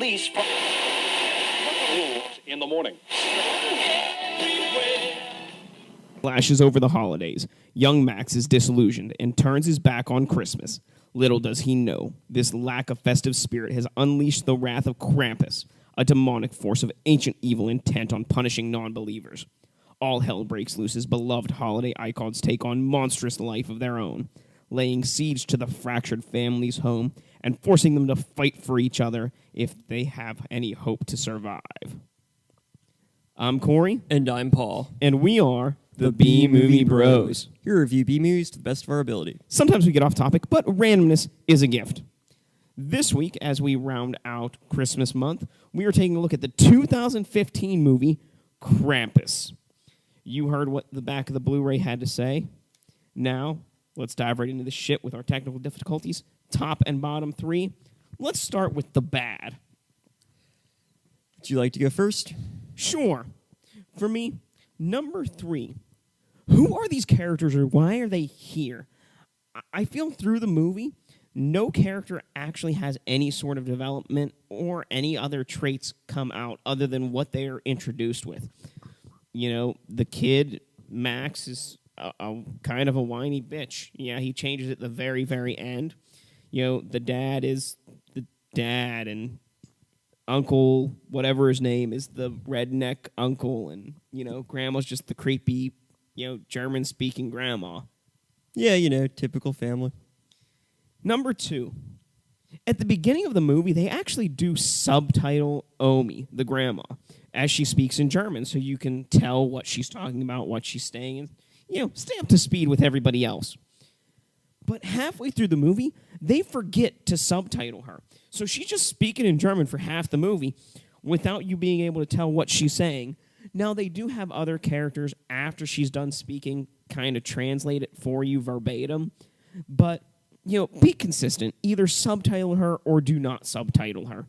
police in the morning. Flashes over the holidays. Young Max is disillusioned and turns his back on Christmas. Little does he know, this lack of festive spirit has unleashed the wrath of Krampus, a demonic force of ancient evil intent on punishing non-believers. All hell breaks loose as beloved holiday icons take on monstrous life of their own, laying siege to the fractured family's home and forcing them to fight for each other if they have any hope to survive. I'm Corey. And I'm Paul. And we are the B-Movie Bros. Here to review B-movies to the best of our ability. Sometimes we get off topic, but randomness is a gift. This week, as we round out Christmas month, we are taking a look at the 2015 movie Krampus. You heard what the back of the Blu-ray had to say. Now, let's dive right into the shit with our technical difficulties. Top and bottom three. Let's start with the bad. Would you like to go first? Sure. For me, number 3. Who are these characters or why are they here? I feel through the movie, no character actually has any sort of development or any other traits come out other than what they are introduced with. You know, the kid, Max, is a kind of a whiny bitch. Yeah, he changes at the very, very end. You know, the dad is the dad, and Uncle, whatever his name, is the redneck uncle, and, you know, Grandma's just the creepy, you know, German-speaking grandma. Yeah, you know, typical family. Number 2. At the beginning of the movie, they actually do subtitle Omi, the grandma, as she speaks in German, so you can tell what she's talking about, what she's saying, and, you know, stay up to speed with everybody else. But halfway through the movie, they forget to subtitle her. So she's just speaking in German for half the movie without you being able to tell what she's saying. Now, they do have other characters after she's done speaking kind of translate it for you verbatim. But, you know, be consistent. Either subtitle her or do not subtitle her.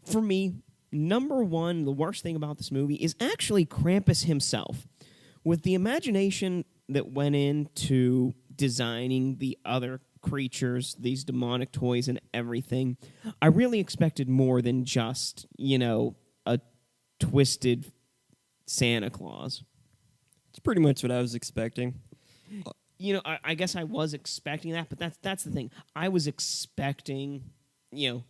For me, number 1, the worst thing about this movie is actually Krampus himself. With the imagination that went into designing the other creatures, these demonic toys and everything, I really expected more than just, you know, a twisted Santa Claus. It's pretty much what I was expecting. You know, I guess I was expecting that, but that's the thing. I was expecting, you know,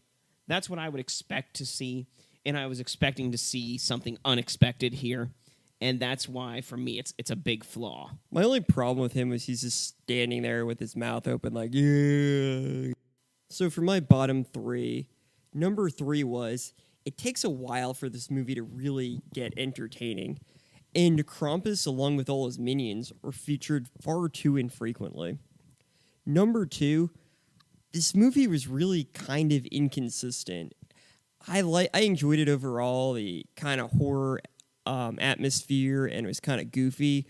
that's what I would expect to see, and I was expecting to see something unexpected here. And that's why, for me, it's a big flaw. My only problem with him was he's just standing there with his mouth open like, yeah. So for my bottom 3, number 3 was, it takes a while for this movie to really get entertaining. And Krampus, along with all his minions, are featured far too infrequently. Number 2, this movie was really kind of inconsistent. I enjoyed it overall, the kind of horror atmosphere, and it was kind of goofy,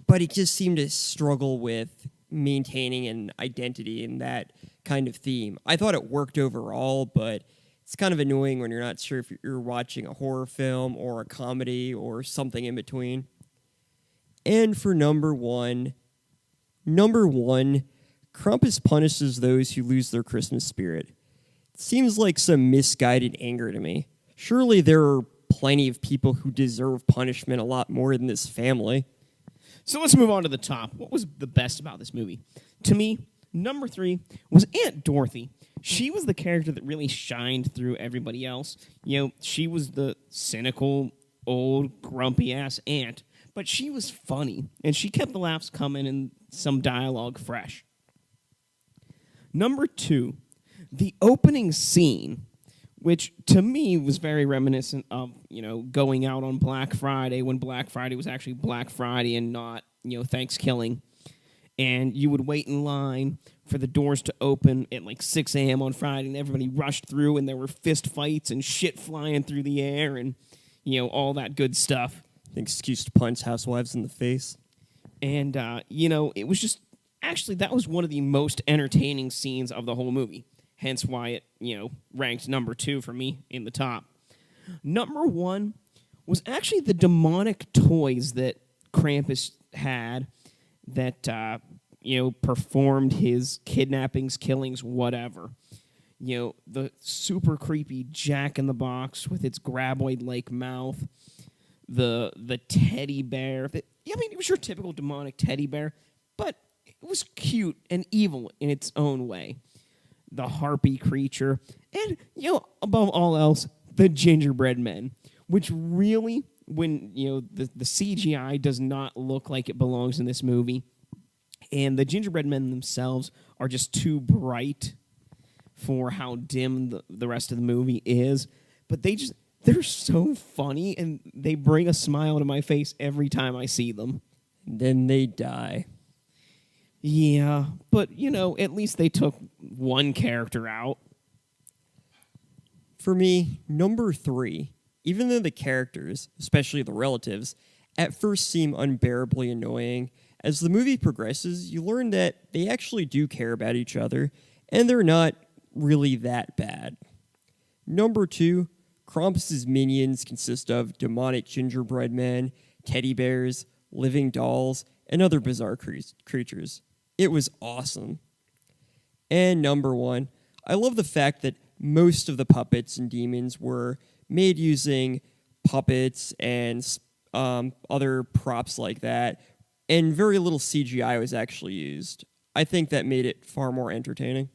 but it just seemed to struggle with maintaining an identity in that kind of theme. I thought it worked overall, but it's kind of annoying when you're not sure if you're watching a horror film or a comedy or something in between. And for number one, Krampus punishes those who lose their Christmas spirit. It seems like some misguided anger to me. Surely there are plenty of people who deserve punishment a lot more than this family. So let's move on to the top. What was the best about this movie? To me, number 3 was Aunt Dorothy. She was the character that really shined through everybody else. You know, she was the cynical, old, grumpy-ass aunt, but she was funny, and she kept the laughs coming and some dialogue fresh. Number 2, the opening scene, which to me was very reminiscent of, you know, going out on Black Friday when Black Friday was actually Black Friday and not, you know, Thanksgiving. And you would wait in line for the doors to open at like 6 a.m. on Friday, and everybody rushed through, and there were fist fights and shit flying through the air and, you know, all that good stuff. An excuse to punch housewives in the face. And, you know, it was just, actually, that was one of the most entertaining scenes of the whole movie. Hence why it, you know, ranked number 2 for me in the top. Number 1 was actually the demonic toys that Krampus had that, you know, performed his kidnappings, killings, whatever. the super creepy Jack in the Box with its graboid-like mouth, the teddy bear. It was your typical demonic teddy bear, but it was cute and evil in its own way. The harpy creature, and, above all else, the gingerbread men, which really, when, the CGI does not look like it belongs in this movie, and the gingerbread men themselves are just too bright for how dim the rest of the movie is, but they're so funny, and they bring a smile to my face every time I see them. Then they die. Yeah, but, at least they took one character out. For me, number 3, even though the characters, especially the relatives, at first seem unbearably annoying, as the movie progresses, you learn that they actually do care about each other, and they're not really that bad. Number 2, Krampus's minions consist of demonic gingerbread men, teddy bears, living dolls, and other bizarre creatures. It was awesome. And number 1, I love the fact that most of the puppets and demons were made using puppets and other props like that, and very little CGI was actually used. I think that made it far more entertaining.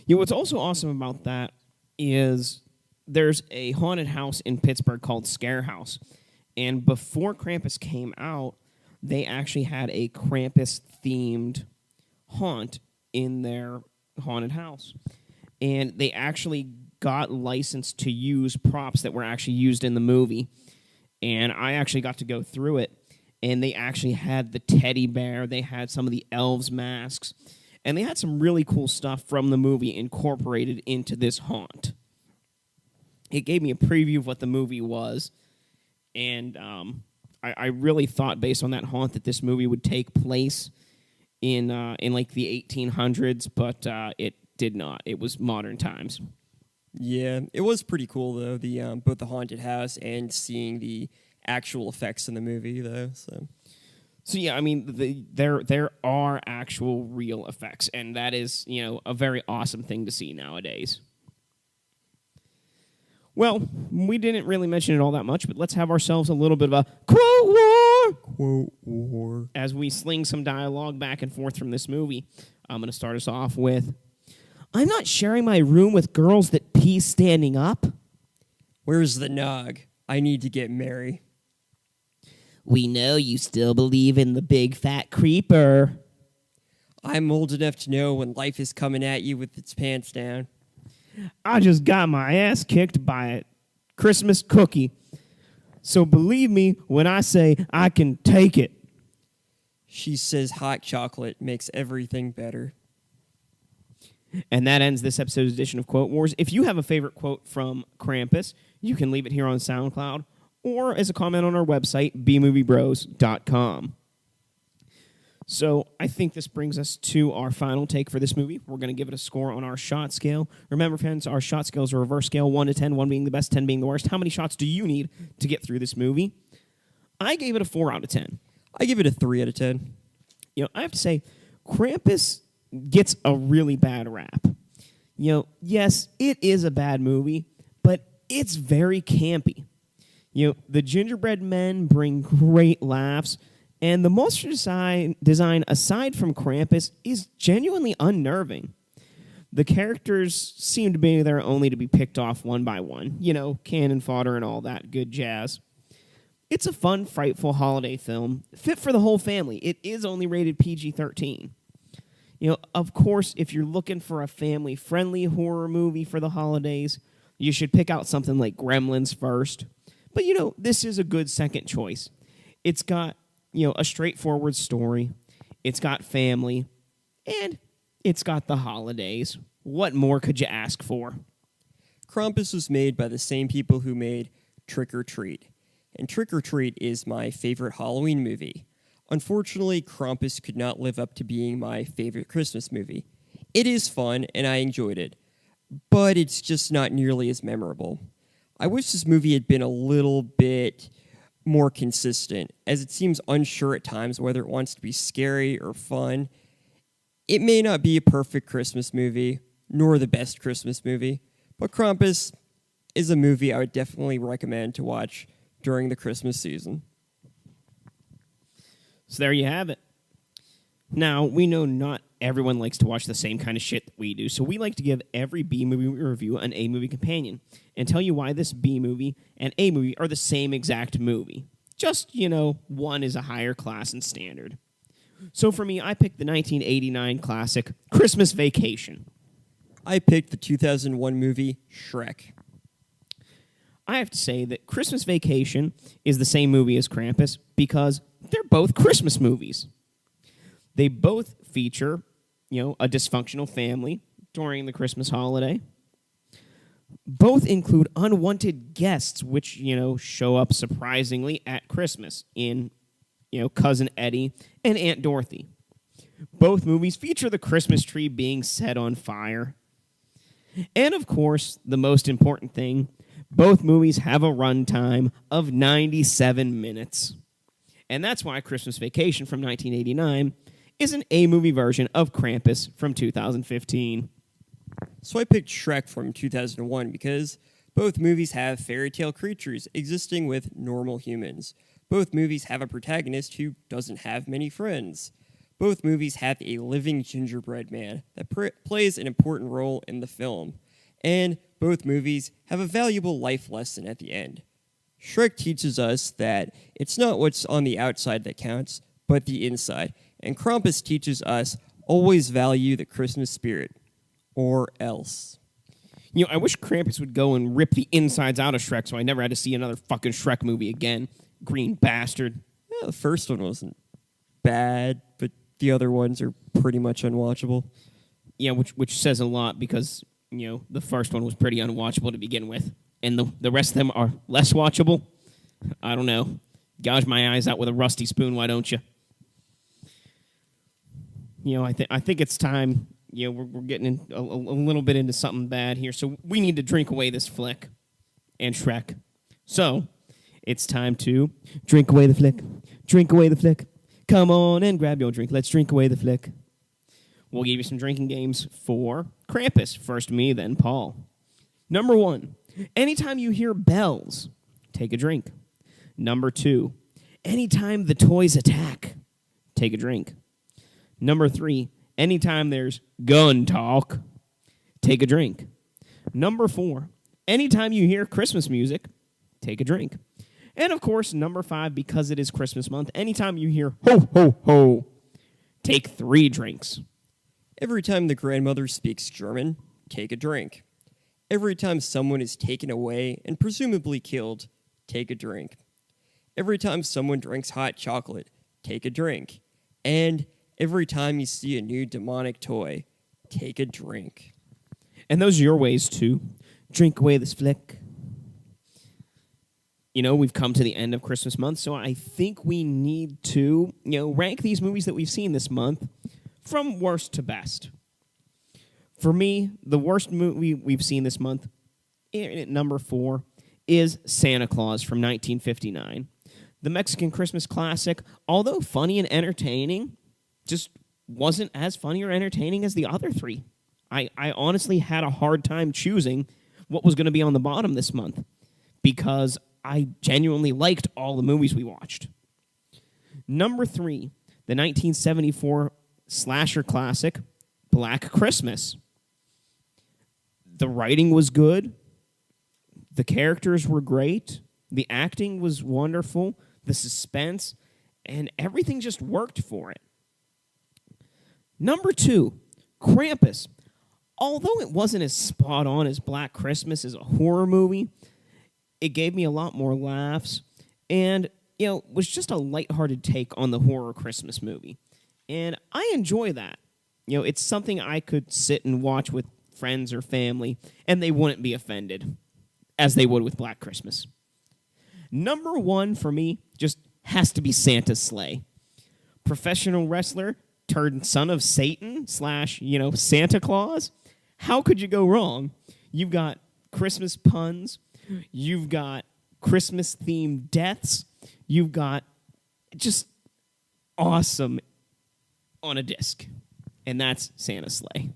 What's also awesome about that is there's a haunted house in Pittsburgh called Scare House, and before Krampus came out, they actually had a Krampus-themed haunt in their haunted house. And they actually got licensed to use props that were actually used in the movie. And I actually got to go through it. And they actually had the teddy bear. They had some of the elves' masks. And they had some really cool stuff from the movie incorporated into this haunt. It gave me a preview of what the movie was. And I really thought, based on that haunt, that this movie would take place in like the 1800s, but it did not. It was modern times. Yeah, it was pretty cool though. The both the haunted house and seeing the actual effects in the movie though. So yeah, there are actual real effects, and that is a very awesome thing to see nowadays. Well, we didn't really mention it all that much, but let's have ourselves a little bit of a quote war. Quote war. As we sling some dialogue back and forth from this movie, I'm going to start us off with, I'm not sharing my room with girls that pee standing up. Where's the nog? I need to get Mary. We know you still believe in the big fat creeper. I'm old enough to know when life is coming at you with its pants down. I just got my ass kicked by a Christmas cookie. So believe me when I say I can take it. She says hot chocolate makes everything better. And that ends this episode's edition of Quote Wars. If you have a favorite quote from Krampus, you can leave it here on SoundCloud or as a comment on our website, bmoviebros.com. So I think this brings us to our final take for this movie. We're going to give it a score on our shot scale. Remember, friends, our shot scale is a reverse scale, 1 to 10, 1 being the best, 10 being the worst. How many shots do you need to get through this movie? I gave it a 4 out of 10. I give it a 3 out of 10. I have to say, Krampus gets a really bad rap. Yes, it is a bad movie, but it's very campy. The gingerbread men bring great laughs, and the monster design, aside from Krampus, is genuinely unnerving. The characters seem to be there only to be picked off one by one. Cannon fodder and all that good jazz. It's a fun, frightful holiday film, fit for the whole family. It is only rated PG-13. Of course, if you're looking for a family-friendly horror movie for the holidays, you should pick out something like Gremlins first. But, this is a good second choice. It's got, a straightforward story. It's got family. And it's got the holidays. What more could you ask for? Krampus was made by the same people who made Trick or Treat. And Trick or Treat is my favorite Halloween movie. Unfortunately, Krampus could not live up to being my favorite Christmas movie. It is fun, and I enjoyed it. But it's just not nearly as memorable. I wish this movie had been a little bit more consistent, as it seems unsure at times whether it wants to be scary or fun. It may not be a perfect Christmas movie, nor the best Christmas movie, but Krampus is a movie I would definitely recommend to watch during the Christmas season. So there you have it. Now, we know not everyone likes to watch the same kind of shit that we do, so we like to give every B movie we review an A movie companion and tell you why this B movie and A movie are the same exact movie. Just, one is a higher class and standard. So for me, I picked the 1989 classic Christmas Vacation. I picked the 2001 movie Shrek. I have to say that Christmas Vacation is the same movie as Krampus because they're both Christmas movies. They both feature, a dysfunctional family during the Christmas holiday. Both include unwanted guests, which, show up surprisingly at Christmas in, Cousin Eddie and Aunt Dorothy. Both movies feature the Christmas tree being set on fire. And, of course, the most important thing, both movies have a runtime of 97 minutes. And that's why Christmas Vacation from 1989 is an A-movie version of Krampus from 2015. So I picked Shrek from 2001 because both movies have fairy tale creatures existing with normal humans. Both movies have a protagonist who doesn't have many friends. Both movies have a living gingerbread man that plays an important role in the film. And both movies have a valuable life lesson at the end. Shrek teaches us that it's not what's on the outside that counts, but the inside. And Krampus teaches us always value the Christmas spirit, or else. I wish Krampus would go and rip the insides out of Shrek so I never had to see another fucking Shrek movie again. Green bastard. Yeah, the first one wasn't bad, but the other ones are pretty much unwatchable. Yeah, which says a lot because, the first one was pretty unwatchable to begin with. And the rest of them are less watchable. I don't know. Gouge my eyes out with a rusty spoon, why don't you? I think it's time. We're getting in a little bit into something bad here, so we need to drink away this flick and Shrek. So it's time to drink away the flick. Drink away the flick. Come on and grab your drink. Let's drink away the flick. We'll give you some drinking games for Krampus. First me, then Paul. Number 1, anytime you hear bells, take a drink. Number 2, anytime the toys attack, take a drink. Number 3, anytime there's gun talk, take a drink. Number 4, anytime you hear Christmas music, take a drink. And of course, number 5, because it is Christmas month, anytime you hear ho, ho, ho, take 3 drinks. Every time the grandmother speaks German, take a drink. Every time someone is taken away and presumably killed, take a drink. Every time someone drinks hot chocolate, take a drink. And every time you see a new demonic toy, take a drink. And those are your ways to drink away this flick. We've come to the end of Christmas month, so I think we need to, rank these movies that we've seen this month from worst to best. For me, the worst movie we've seen this month, at number 4, is Santa Claus from 1959. The Mexican Christmas classic, although funny and entertaining, just wasn't as funny or entertaining as the other 3. I honestly had a hard time choosing what was going to be on the bottom this month because I genuinely liked all the movies we watched. Number 3, the 1974 slasher classic, Black Christmas. The writing was good. The characters were great. The acting was wonderful. The suspense, and everything just worked for it. Number 2, Krampus. Although it wasn't as spot on as Black Christmas as a horror movie, it gave me a lot more laughs and, was just a lighthearted take on the horror Christmas movie. And I enjoy that. It's something I could sit and watch with friends or family, and they wouldn't be offended, as they would with Black Christmas. Number 1 for me just has to be Santa's Sleigh. Professional wrestler turned son of Satan / Santa Claus. How could you go wrong? You've got Christmas puns. You've got Christmas-themed deaths. You've got just awesome on a disc. And that's Santa's Sleigh.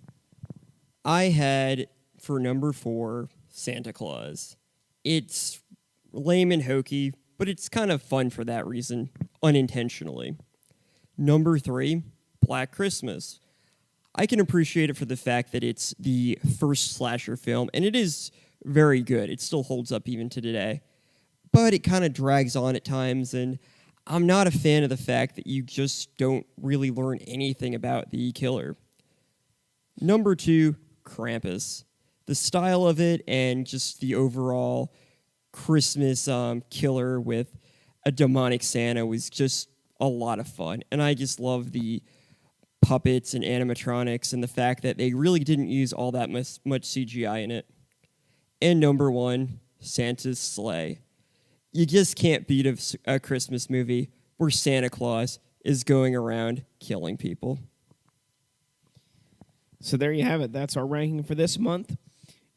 I had, for number 4, Santa Claus. It's lame and hokey, but it's kind of fun for that reason, unintentionally. Number 3, Black Christmas. I can appreciate it for the fact that it's the first slasher film, and it is very good. It still holds up even to today. But it kind of drags on at times, and I'm not a fan of the fact that you just don't really learn anything about the killer. Number 2, Krampus. The style of it and just the overall Christmas killer with a demonic Santa was just a lot of fun. And I just love the puppets and animatronics and the fact that they really didn't use all that much CGI in it. And number 1, Santa's Sleigh. You just can't beat a Christmas movie where Santa Claus is going around killing people. So there you have it. That's our ranking for this month.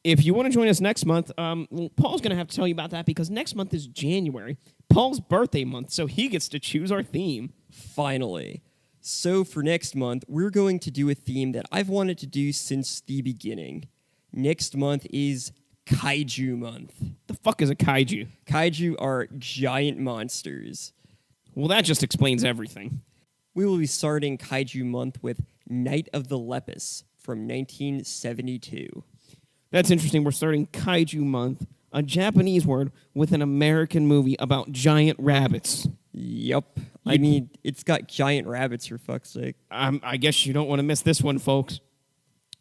If you want to join us next month, Paul's going to have to tell you about that because next month is January, Paul's birthday month, so he gets to choose our theme. Finally. So for next month, we're going to do a theme that I've wanted to do since the beginning. Next month is Kaiju Month. The fuck is a kaiju? Kaiju are giant monsters. Well, that just explains everything. We will be starting Kaiju Month with Night of the Lepus from 1972. That's interesting. We're starting Kaiju Month, a Japanese word, with an American movie about giant rabbits. Yup. I mean, it's got giant rabbits, for fuck's sake. I guess you don't want to miss this one, folks.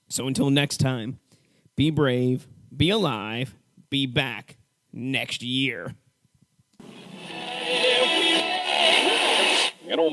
So until next time, be brave, be alive, be back next year. You know,